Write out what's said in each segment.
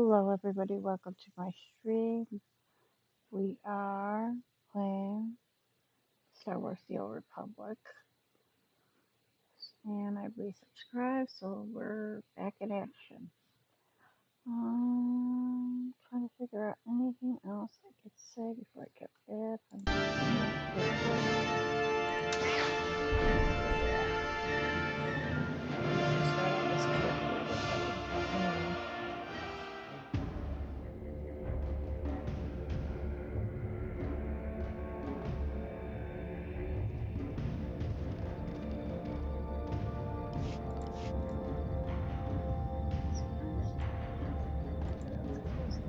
Hello everybody, welcome to my stream. We are playing Star Wars The Old Republic. And I resubscribed, so we're back in action. Trying to figure out anything else I could say before I get bad.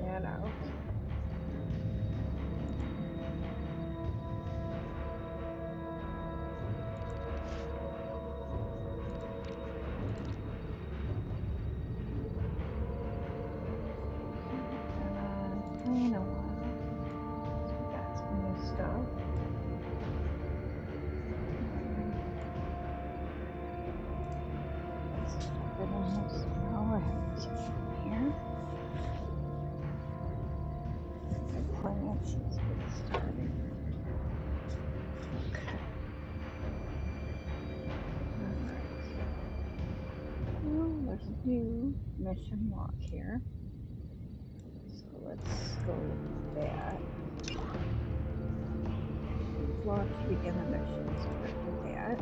That out. Playing a while. We got some new stuff. Let's jump in here. Now I have something here. My plan since we started. Okay. Alright. Well, there's a new mission log here. So let's go with that. Log to begin the mission. So we're going to do that.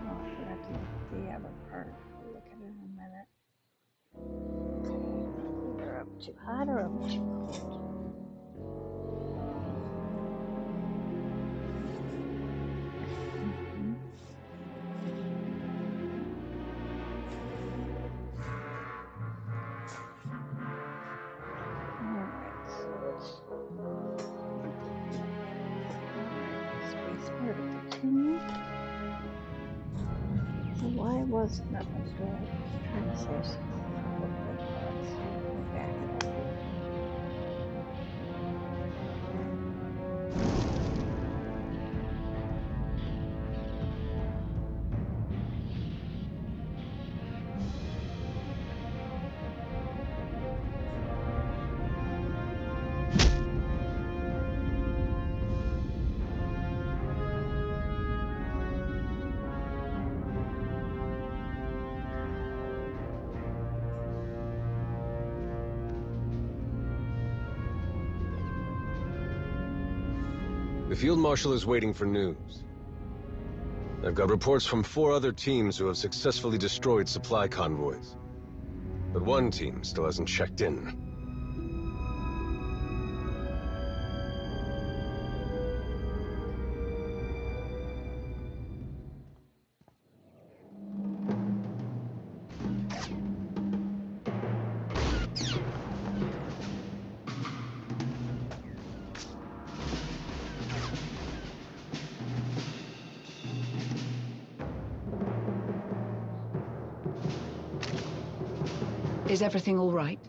Oh, I forgot to look at the other part. We'll look at it in a minute. Okay. Either up too hot or up too cold. Spacebar to continue. So why was nothing good? I'm trying to save some more good thoughts. Let me back it up here. The Field Marshal is waiting for news. I've got reports from 4 other teams who have successfully destroyed supply convoys. But one team still hasn't checked in. Is everything all right?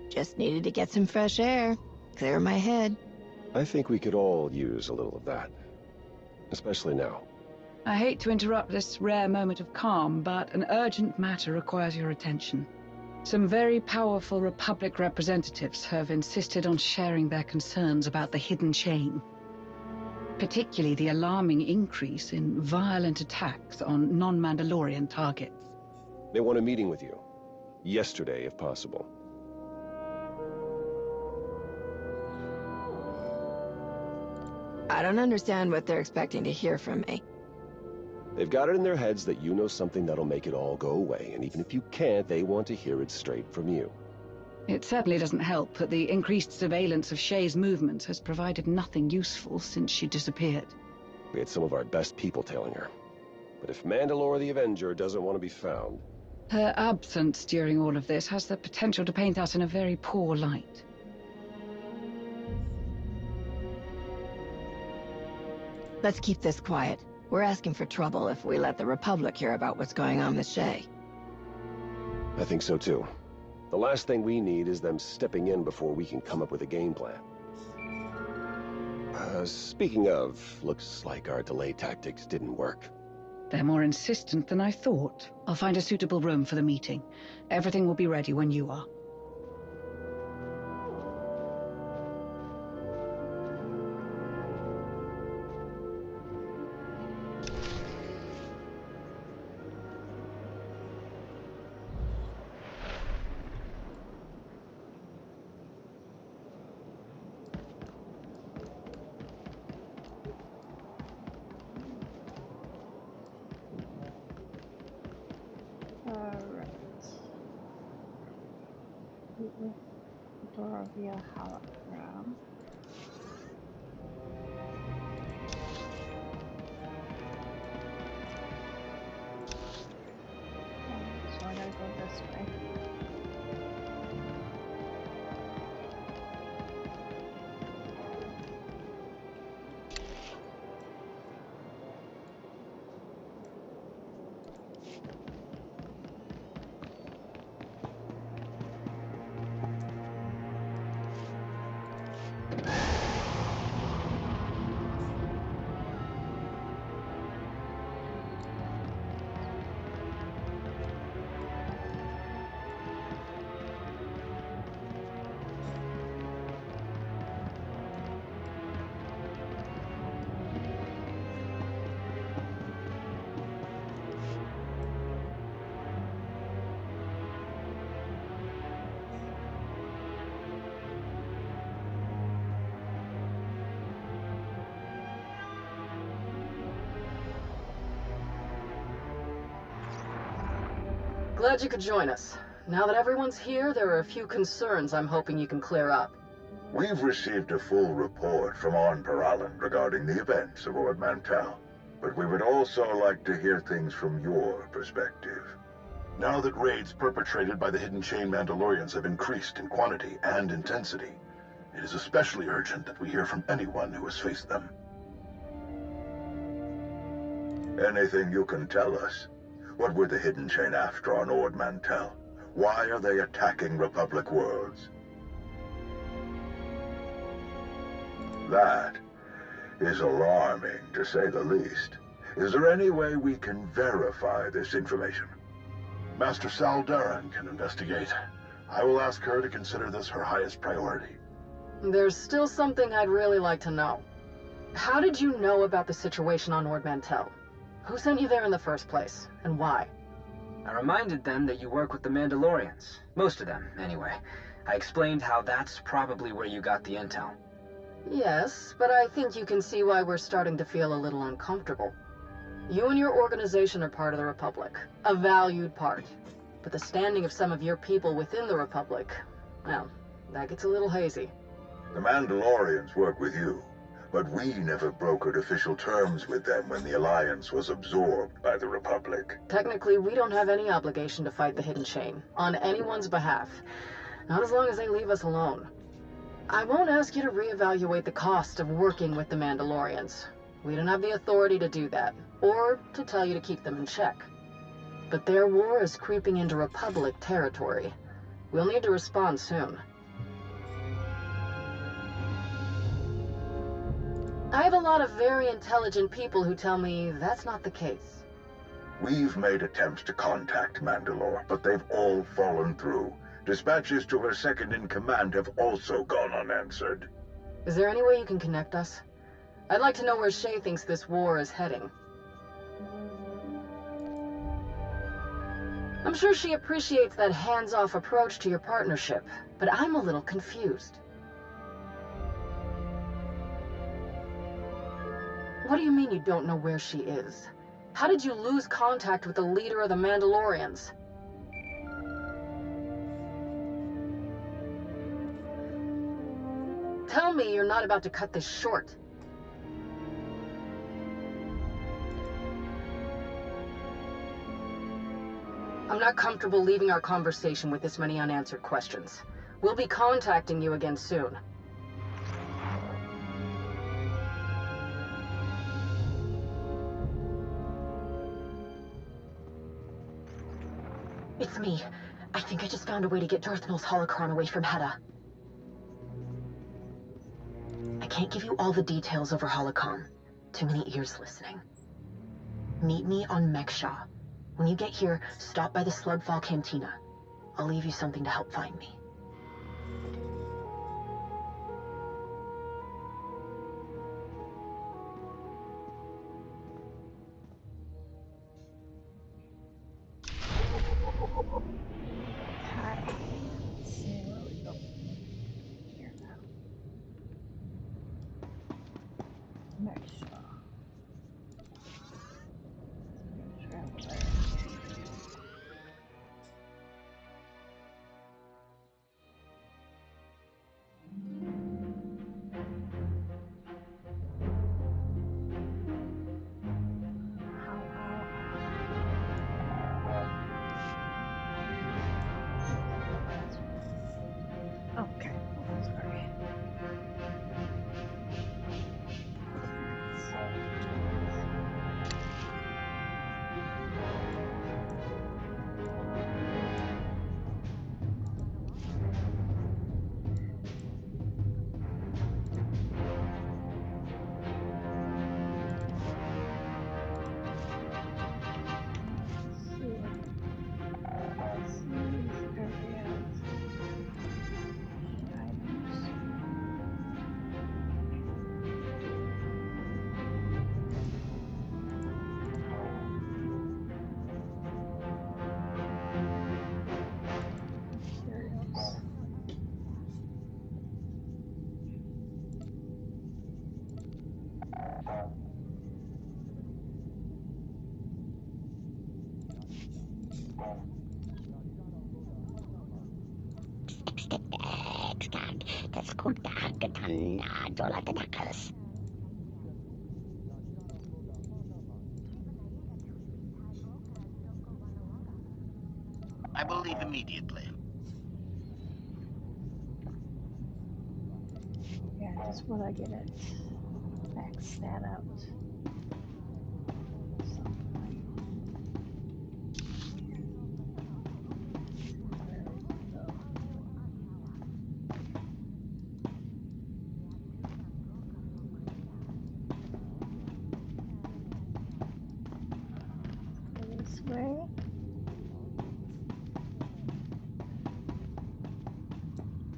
Just needed to get some fresh air, clear my head. I think we could all use a little of that. Especially now. I hate to interrupt this rare moment of calm, but an urgent matter requires your attention. Some very powerful Republic representatives have insisted on sharing their concerns about the hidden chain. Particularly the alarming increase in violent attacks on non-Mandalorian targets. They want a meeting with you. Yesterday, if possible. I don't understand what they're expecting to hear from me. They've got it in their heads that you know something that'll make it all go away, and even if you can't, they want to hear it straight from you. It certainly doesn't help that the increased surveillance of Shay's movements has provided nothing useful since she disappeared. We had some of our best people tailing her. But if Mandalore the Avenger doesn't want to be found... Her absence during all of this has the potential to paint us in a very poor light. Let's keep this quiet. We're asking for trouble if we let the Republic hear about what's going on with Shay. I think so too. The last thing we need is them stepping in before we can come up with a game plan. Speaking of, looks like our delay tactics didn't work. They're more insistent than I thought. I'll find a suitable room for the meeting. Everything will be ready when you are. Alright. Meet with Dora via hologram. So I gotta go this way. Glad you could join us. Now that everyone's here, there are a few concerns I'm hoping you can clear up. We've received a full report from On Paralan regarding the events of Ord Mantell, but we would also like to hear things from your perspective. Now that raids perpetrated by the Hidden Chain Mandalorians have increased in quantity and intensity, it is especially urgent that we hear from anyone who has faced them. Anything you can tell us? What were the Hidden Chain after on Ord Mantell? Why are they attacking Republic worlds? That is alarming, to say the least. Is there any way we can verify this information? Master Saldaran can investigate. I will ask her to consider this her highest priority. There's still something I'd really like to know. How did you know about the situation on Ord Mantell? Who sent you there in the first place, and why? I reminded them that you work with the Mandalorians. Most of them, anyway. I explained how that's probably where you got the intel. Yes, but I think you can see why we're starting to feel a little uncomfortable. You and your organization are part of the Republic, a valued part. But the standing of some of your people within the Republic, well, that gets a little hazy. The Mandalorians work with you, but we never brokered official terms with them when the Alliance was absorbed by the Republic. Technically, we don't have any obligation to fight the Hidden Chain, on anyone's behalf. Not as long as they leave us alone. I won't ask you to reevaluate the cost of working with the Mandalorians. We don't have the authority to do that, or to tell you to keep them in check. But their war is creeping into Republic territory. We'll need to respond soon. I have a lot of very intelligent people who tell me that's not the case. We've made attempts to contact Mandalore, but they've all fallen through. Dispatches to her second-in-command have also gone unanswered. Is there any way you can connect us? I'd like to know where Shay thinks this war is heading. I'm sure she appreciates that hands-off approach to your partnership, but I'm a little confused. What do you mean you don't know where she is? How did you lose contact with the leader of the Mandalorians? Tell me you're not about to cut this short. I'm not comfortable leaving our conversation with this many unanswered questions. We'll be contacting you again soon. It's me, I think I just found a way to get Darthnell's holocron away from Hedda. I can't give you all the details over holocron. Too many ears listening. Meet me on Meksha. When you get here, stop by the Slugfall Cantina. I'll leave you something to help find me. Hi. Let's see where we go. Here now. Next shot. Travel there. Okay. Oh, sorry. I will leave immediately. Yeah, just when I get it. Max that out. This way.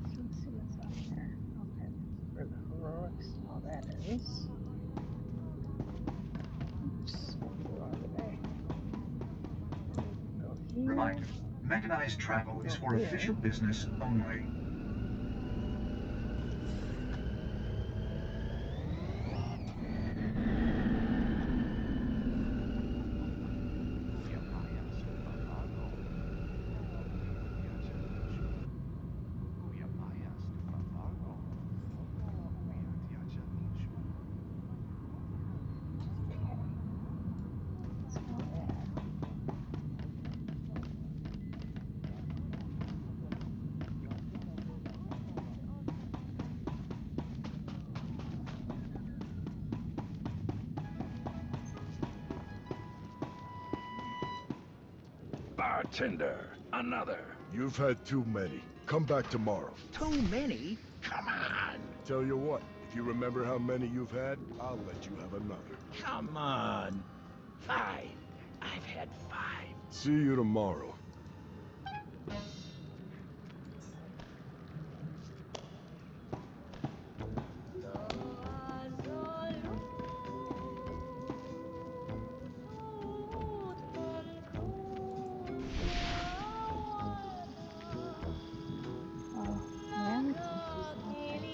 So let's see what's up there. Okay, where the heroics and all that is. Oops, went the wrong way. Go here. Reminder, mechanized travel is for Here. official business only. Bartender, another. You've had too many. Come back tomorrow. Too many? Come on. Tell you what, if you remember how many you've had, I'll let you have another. Come on. 5. I've had 5. See you tomorrow. Oh, man, this is nothing.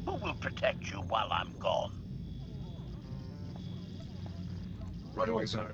Who will protect you while I'm gone? Right away, sir.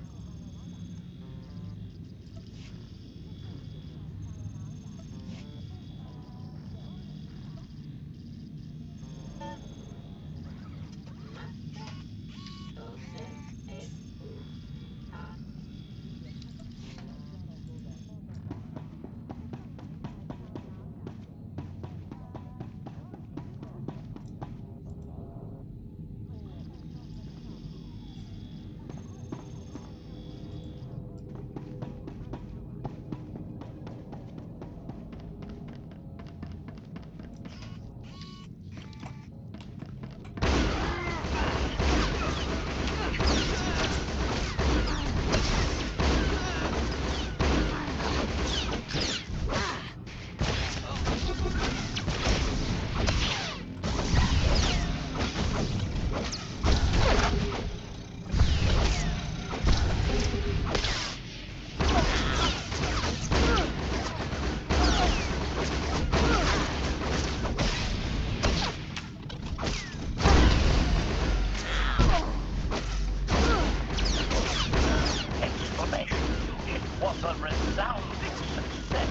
was a resounding success.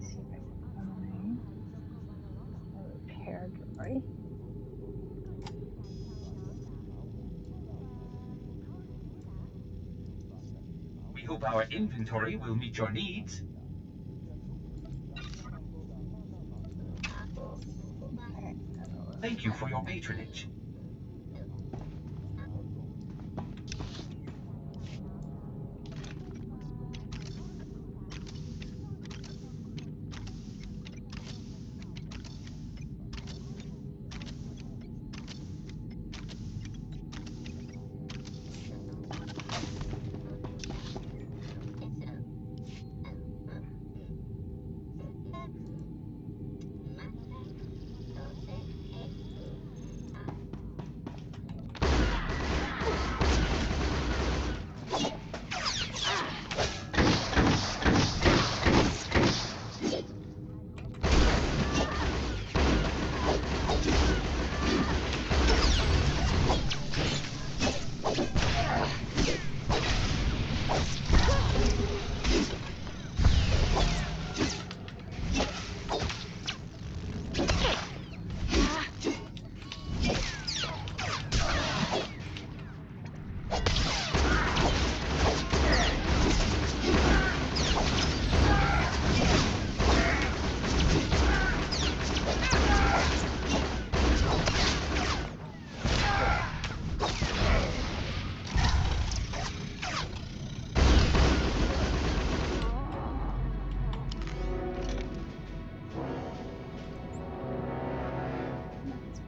See if I can find a repair droid. We hope our inventory will meet your needs. Okay, Thank you for your patronage.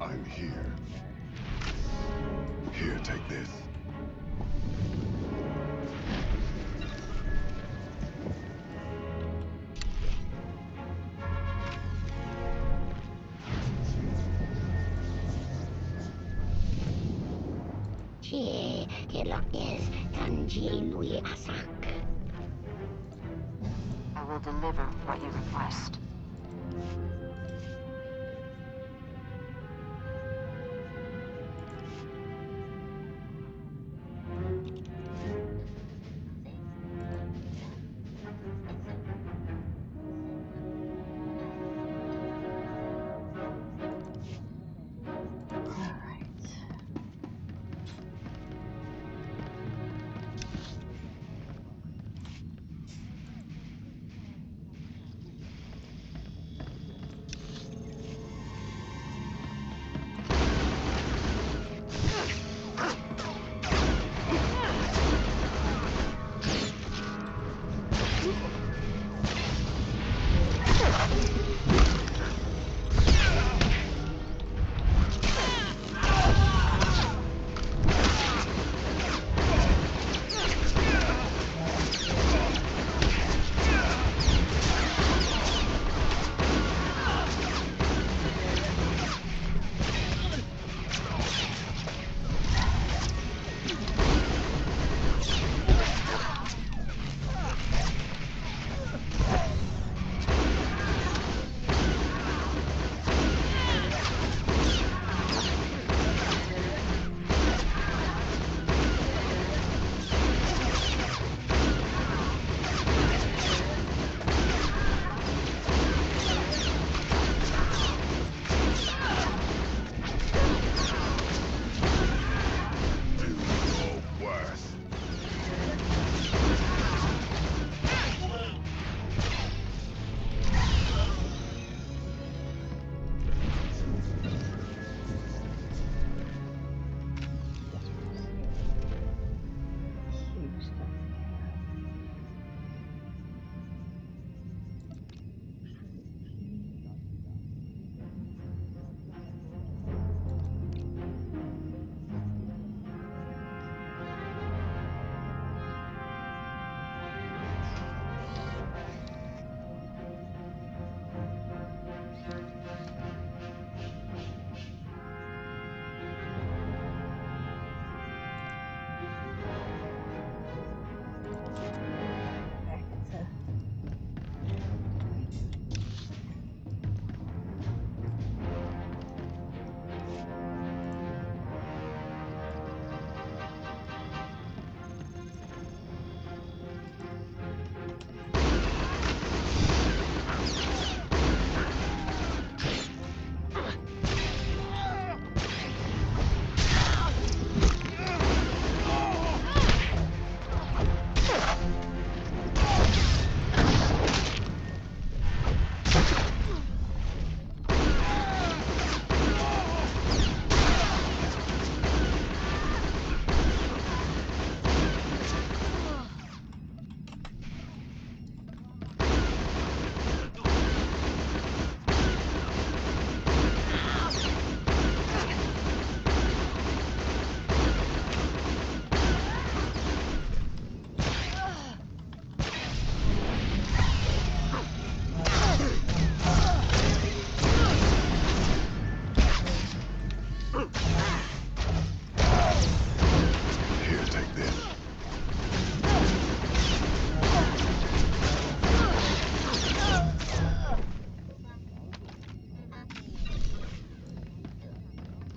I'm here. Here, take this. I will deliver what you request.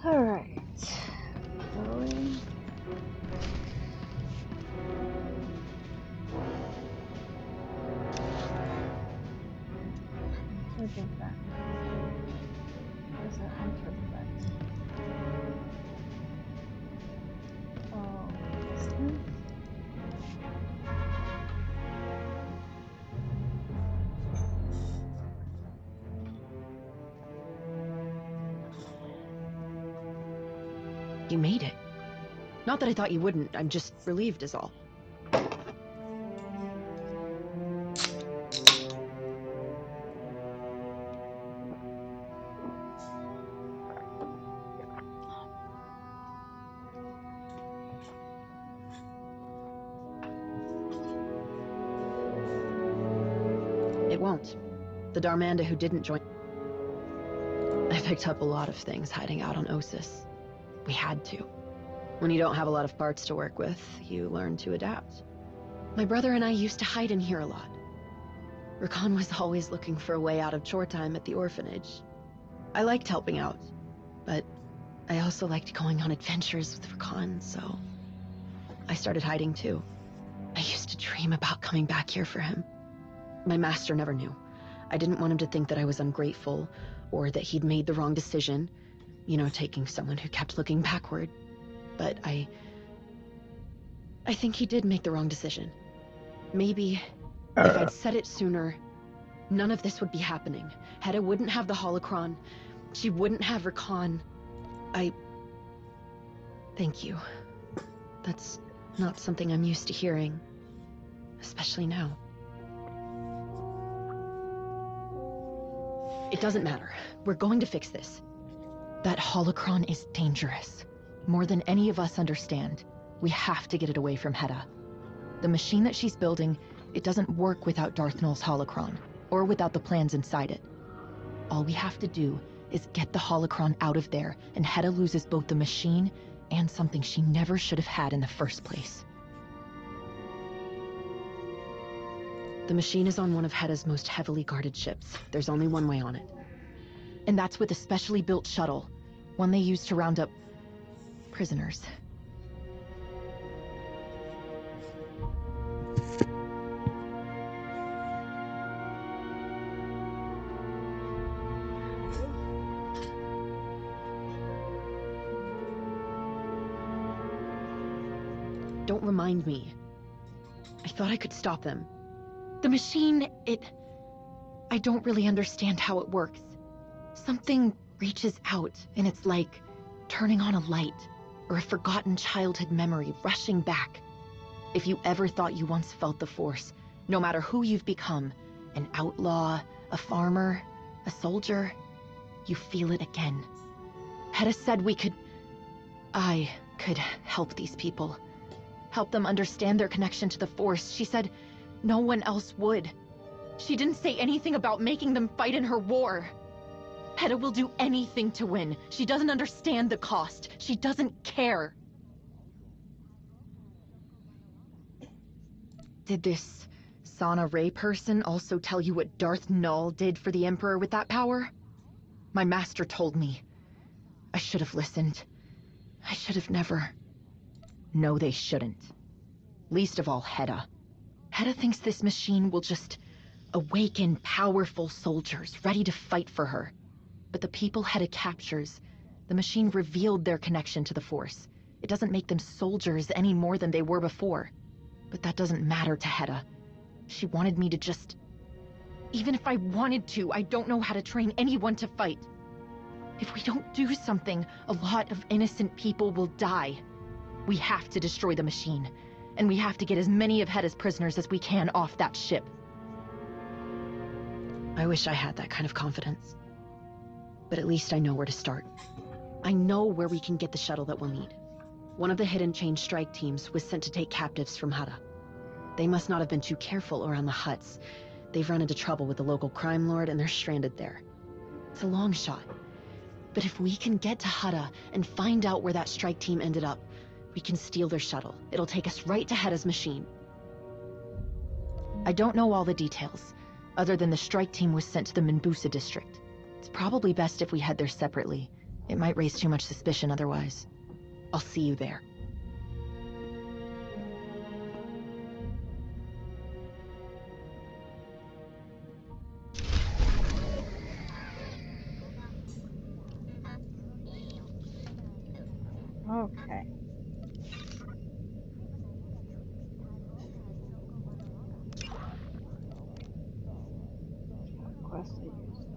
Alright. Going. Enter the vent. Where's the enter the vent? Oh, distance? You made it. Not that I thought you wouldn't, I'm just relieved is all. It won't. The Darmanda who didn't join... I picked up a lot of things hiding out on Osis. We had to. When you don't have a lot of parts to work with, you learn to adapt. My brother and I used to hide in here a lot. Rakan was always looking for a way out of chore time at the orphanage. I liked helping out, but I also liked going on adventures with Rakan, so I started hiding too. I used to dream about coming back here for him. My master never knew. I didn't want him to think that I was ungrateful, or that he'd made the wrong decision. You know, taking someone who kept looking backward. But I think he did make the wrong decision. Maybe if I'd said it sooner, none of this would be happening. Hedda wouldn't have the holocron. She wouldn't have Rakan. Thank you. That's not something I'm used to hearing. Especially now. It doesn't matter. We're going to fix this. That holocron is dangerous. More than any of us understand. We have to get it away from Hedda. The machine that she's building, it doesn't work without Darth Nul's holocron, or without the plans inside it. All we have to do is get the holocron out of there, and Hedda loses both the machine and something she never should have had in the first place. The machine is on one of Hedda's most heavily guarded ships. There's only one way on it. And that's with a specially built shuttle, one they use to round up prisoners. Don't remind me. I thought I could stop them. The machine, I don't really understand how it works. Something reaches out, and it's like turning on a light, or a forgotten childhood memory rushing back. If you ever thought you once felt the Force, no matter who you've become, an outlaw, a farmer, a soldier, you feel it again. Hedda said I could help these people. Help them understand their connection to the Force. She said no one else would. She didn't say anything about making them fight in her war. Hedda will do anything to win. She doesn't understand the cost. She doesn't care. Did this Sana Ray person also tell you what Darth Nul did for the Emperor with that power? My master told me. I should have listened. I should have never. No, they shouldn't. Least of all Hedda. Hedda thinks this machine will just awaken powerful soldiers ready to fight for her. But the people Hedda captures, the machine revealed their connection to the Force. It doesn't make them soldiers any more than they were before. But that doesn't matter to Hedda. She wanted me to just... Even if I wanted to, I don't know how to train anyone to fight. If we don't do something, a lot of innocent people will die. We have to destroy the machine, and we have to get as many of Hedda's prisoners as we can off that ship. I wish I had that kind of confidence. But at least I know where to start. I know where we can get the shuttle that we'll need. One of the Hidden Chain strike teams was sent to take captives from Hedda. They must not have been too careful around the huts. They've run into trouble with the local crime lord and they're stranded there. It's a long shot. But if we can get to Hedda and find out where that strike team ended up, we can steal their shuttle. It'll take us right to Hedda's machine. I don't know all the details, other than the strike team was sent to the Minbusa district. It's probably best if we head there separately. It might raise too much suspicion otherwise. I'll see you there. Okay. Quest I used it.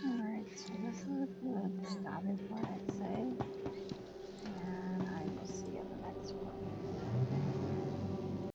Alright, so this is the starting point.